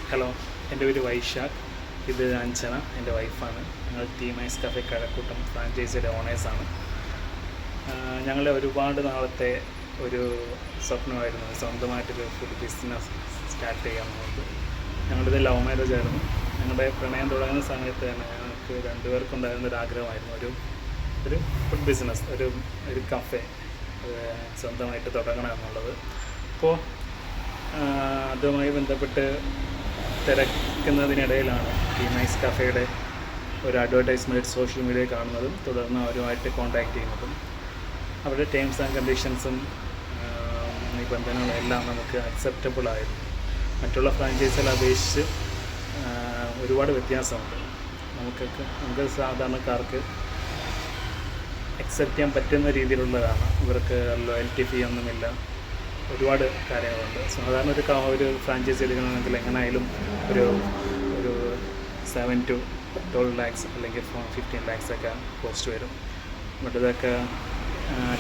Hello, എൻ്റെ പേര് വൈശാഖ്. ഇത് അഞ്ജന, എൻ്റെ വൈഫാണ്. ഞങ്ങൾ ടീമൈസ് കഫേ കഴക്കൂട്ടം ഫ്രാഞ്ചൈസിയുടെ ഓണേഴ്സാണ്. ഞങ്ങളുടെ ഒരുപാട് നാളത്തെ ഒരു സ്വപ്നമായിരുന്നു സ്വന്തമായിട്ടൊരു ഫുഡ് ബിസിനസ് സ്റ്റാർട്ട് ചെയ്യാമെന്നുള്ളത്. ഞങ്ങളിത് ലവ് മാരേജ് ആയിരുന്നു. ഞങ്ങളുടെ പ്രണയം തുടങ്ങുന്ന സമയത്ത് തന്നെ ഞങ്ങൾക്ക് രണ്ടുപേർക്കുണ്ടായിരുന്ന ഒരു ആഗ്രഹമായിരുന്നു ഒരു ഫുഡ് ബിസിനസ്, ഒരു കഫേ സ്വന്തമായിട്ട് തുടങ്ങണം എന്നുള്ളത്. അപ്പോൾ അതുമായി ബന്ധപ്പെട്ട് തിരക്കുന്നതിനിടയിലാണ് ടീമൈസ് കഫേയുടെ ഒരു അഡ്വർടൈസ്മെൻറ്റ് സോഷ്യൽ മീഡിയയിൽ കാണുന്നതും തുടർന്ന് അവരുമായിട്ട് കോൺടാക്റ്റ് ചെയ്യുന്നതും. അവരുടെ ടേംസ് ആൻഡ് കണ്ടീഷൻസും നിബന്ധനകളും എല്ലാം നമുക്ക് അക്സെപ്റ്റബിൾ ആയിരുന്നു. മറ്റുള്ള ഫ്രാഞ്ചൈസികളെ അപേക്ഷിച്ച് ഒരുപാട് വ്യത്യാസമുണ്ട്. നമുക്ക് സാധാരണക്കാർക്ക് അക്സെപ്റ്റ് ചെയ്യാൻ പറ്റുന്ന രീതിയിലുള്ളതാണ്. ഇവർക്ക് ലോയൽറ്റി ഫീ ഒന്നുമില്ല, ഒരുപാട് കാര്യങ്ങളുണ്ട്. സാധാരണ ഒരു ഫ്രാഞ്ചൈസി എടുക്കണമെങ്കിൽ എങ്ങനെയായാലും ഒരു 7 to 12 lakhs അല്ലെങ്കിൽ 15 lakhs ഒക്കെ കോസ്റ്റ് വരും. ബട്ട് ഇതൊക്കെ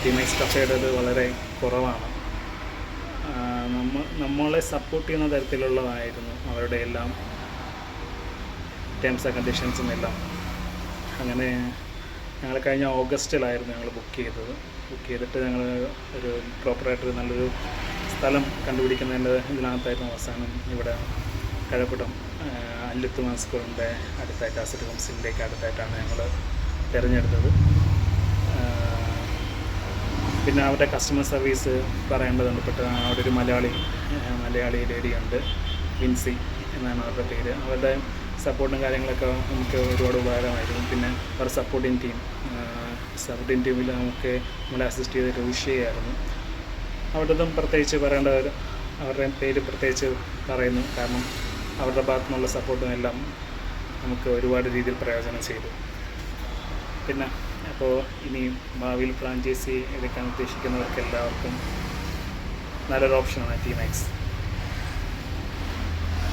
ടീമൈസ് കഫേയുടേത് വളരെ കുറവാണ്. നമ്മളെ സപ്പോർട്ട് ചെയ്യുന്ന തരത്തിലുള്ളതായിരുന്നു അവരുടെ എല്ലാം ടേംസ് ആൻഡ് കണ്ടീഷൻസും എല്ലാം. അങ്ങനെ ഞങ്ങൾ കഴിഞ്ഞ ഓഗസ്റ്റിലായിരുന്നു ഞങ്ങൾ ബുക്ക് ചെയ്തിട്ട് ഞങ്ങൾ ഒരു പ്രോപ്പറായിട്ട് നല്ലൊരു സ്ഥലം കണ്ടുപിടിക്കുന്നതിൻ്റെ ഇതിനകത്തായിരുന്നു അവസാനം ഇവിടെ കഴക്കൂട്ടം അല്ലുത്തുമാ സ്കൂളിൻ്റെ അടുത്തായിട്ട് അസറ്റ് ഹോംസിൻ്റെയൊക്കെ അടുത്തായിട്ടാണ് ഞങ്ങൾ തിരഞ്ഞെടുത്തത്. പിന്നെ അവരുടെ കസ്റ്റമർ സർവീസ് പറയേണ്ടതുണ്ട്. അവിടെ ഒരു മലയാളി ലേഡിയുണ്ട്, വിൻസി എന്നാണ് അവരുടെ പേര്. അവരുടെ സപ്പോർട്ടും കാര്യങ്ങളൊക്കെ നമുക്ക് ഒരുപാട് ഉപകാരമായിരുന്നു. പിന്നെ അവരുടെ സപ്പോർട്ടിങ് ടീമിൽ നമ്മളെ അസിസ്റ്റ് ചെയ്ത രോഷിയായിരുന്നു. അവിടുത്തെ പ്രത്യേകിച്ച് അവരുടെ പേര് പ്രത്യേകിച്ച് പറയുന്നു, കാരണം അവരുടെ ഭാഗത്തു നിന്നുള്ള സപ്പോർട്ടും എല്ലാം നമുക്ക് ഒരുപാട് രീതിയിൽ പ്രയോജനം ചെയ്തു. പിന്നെ അപ്പോൾ ഇനി ഭാവിയിൽ ഫ്രാഞ്ചൈസി എടുക്കാൻ ഉദ്ദേശിക്കുന്നവർക്ക് എല്ലാവർക്കും നല്ലൊരു ഓപ്ഷനാണ് ടീമൈസ്.